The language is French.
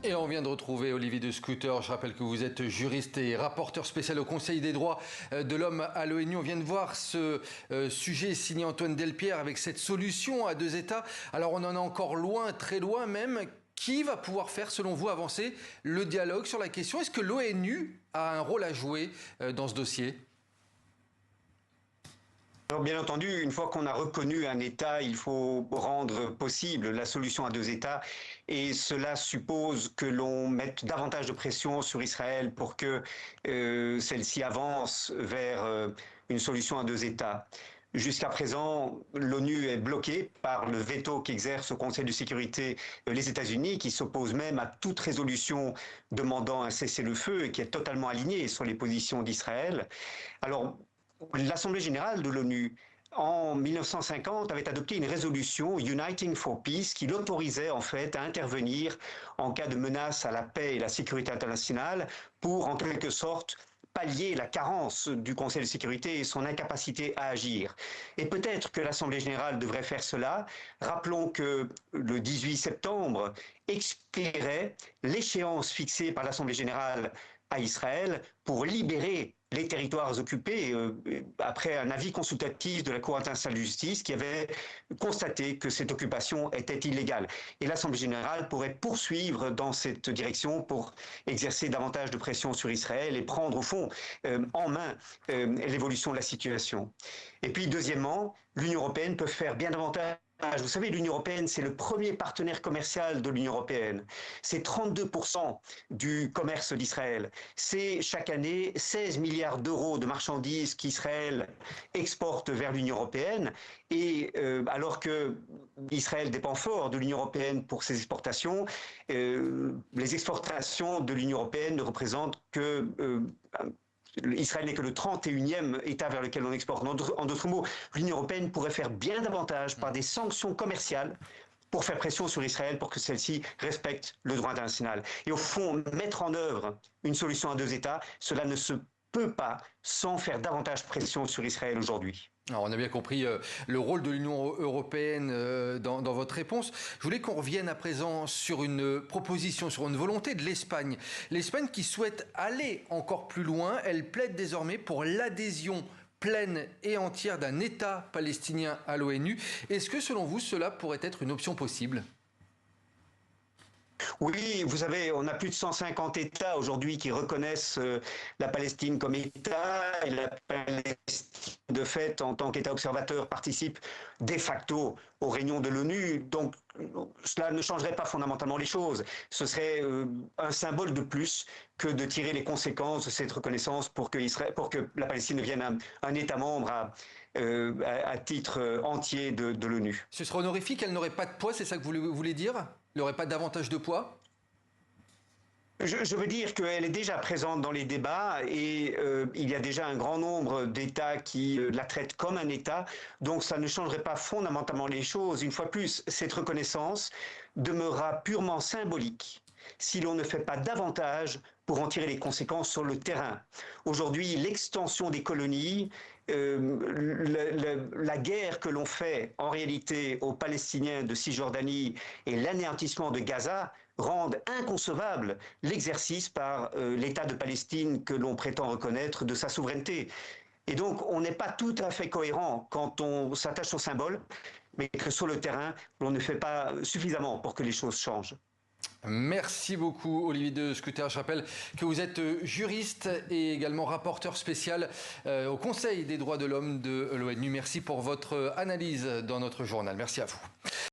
Et on vient de retrouver Olivier de Scutter. Je rappelle que vous êtes juriste et rapporteur spécial au Conseil des droits de l'homme à l'ONU. On vient de voir ce sujet signé Antoine Delpierre avec cette solution à deux États. Alors on en est encore loin, très loin même. Qui va pouvoir faire, selon vous, avancer le dialogue sur la question? Est-ce que l'ONU a un rôle à jouer dans ce dossier? Alors, bien entendu, une fois qu'on a reconnu un État, il faut rendre possible la solution à deux États et cela suppose que l'on mette davantage de pression sur Israël pour que celle-ci avance vers une solution à deux États. Jusqu'à présent, l'ONU est bloquée par le veto qu'exerce au Conseil de sécurité les États-Unis, qui s'oppose même à toute résolution demandant un cessez-le-feu et qui est totalement alignée sur les positions d'Israël. Alors, l'Assemblée générale de l'ONU, en 1950, avait adopté une résolution Uniting for Peace qui l'autorisait en fait à intervenir en cas de menace à la paix et la sécurité internationale pour en quelque sorte pallier la carence du Conseil de sécurité et son incapacité à agir. Et peut-être que l'Assemblée générale devrait faire cela. Rappelons que le 18 septembre expirait l'échéance fixée par l'Assemblée générale à Israël pour libérer les territoires occupés après un avis consultatif de la Cour internationale de justice qui avait constaté que cette occupation était illégale. Et l'Assemblée générale pourrait poursuivre dans cette direction pour exercer davantage de pression sur Israël et prendre au fond en main l'évolution de la situation. Et puis deuxièmement, l'Union européenne peut faire bien davantage. Vous savez, l'Union européenne, c'est le premier partenaire commercial de l'Union européenne. C'est 32% du commerce d'Israël. C'est chaque année 16 milliards d'euros de marchandises qu'Israël exporte vers l'Union européenne. Et alors que Israël dépend fort de l'Union européenne pour ses exportations, les exportations de l'Union européenne ne représentent que Israël n'est que le 31e État vers lequel on exporte. En d'autres mots, l'Union européenne pourrait faire bien davantage par des sanctions commerciales pour faire pression sur Israël pour que celle-ci respecte le droit international. Et au fond, mettre en œuvre une solution à deux États, cela ne se peut pas sans faire davantage pression sur Israël aujourd'hui. Alors on a bien compris le rôle de l'Union européenne dans votre réponse. Je voulais qu'on revienne à présent sur une proposition, sur une volonté de l'Espagne. L'Espagne qui souhaite aller encore plus loin, elle plaide désormais pour l'adhésion pleine et entière d'un État palestinien à l'ONU. Est-ce que selon vous cela pourrait être une option possible ? Oui, vous savez, on a plus de 150 États aujourd'hui qui reconnaissent la Palestine comme État et la Palestine, de fait, en tant qu'État observateur, participe de facto aux réunions de l'ONU. Donc, cela ne changerait pas fondamentalement les choses. Ce serait un symbole de plus que de tirer les conséquences de cette reconnaissance pour que la Palestine devienne un État membre à titre entier de l'ONU. Ce serait honorifique, elle n'aurait pas de poids, c'est ça que vous voulez dire? Elle n'aurait pas davantage de poids? Je veux dire qu'elle est déjà présente dans les débats et il y a déjà un grand nombre d'États qui la traitent comme un État, donc ça ne changerait pas fondamentalement les choses. Une fois plus, cette reconnaissance demeurera purement symbolique si l'on ne fait pas davantage pour en tirer les conséquences sur le terrain. Aujourd'hui, l'extension des colonies, la guerre que l'on fait en réalité aux Palestiniens de Cisjordanie et l'anéantissement de Gaza rendent inconcevable l'exercice par l'État de Palestine que l'on prétend reconnaître de sa souveraineté. Et donc, on n'est pas tout à fait cohérent quand on s'attache au symbole, mais que sur le terrain, on ne fait pas suffisamment pour que les choses changent. Merci beaucoup Olivier de Scutter. Je rappelle que vous êtes juriste et également rapporteur spécial au Conseil des droits de l'homme de l'ONU. Merci pour votre analyse dans notre journal. Merci à vous.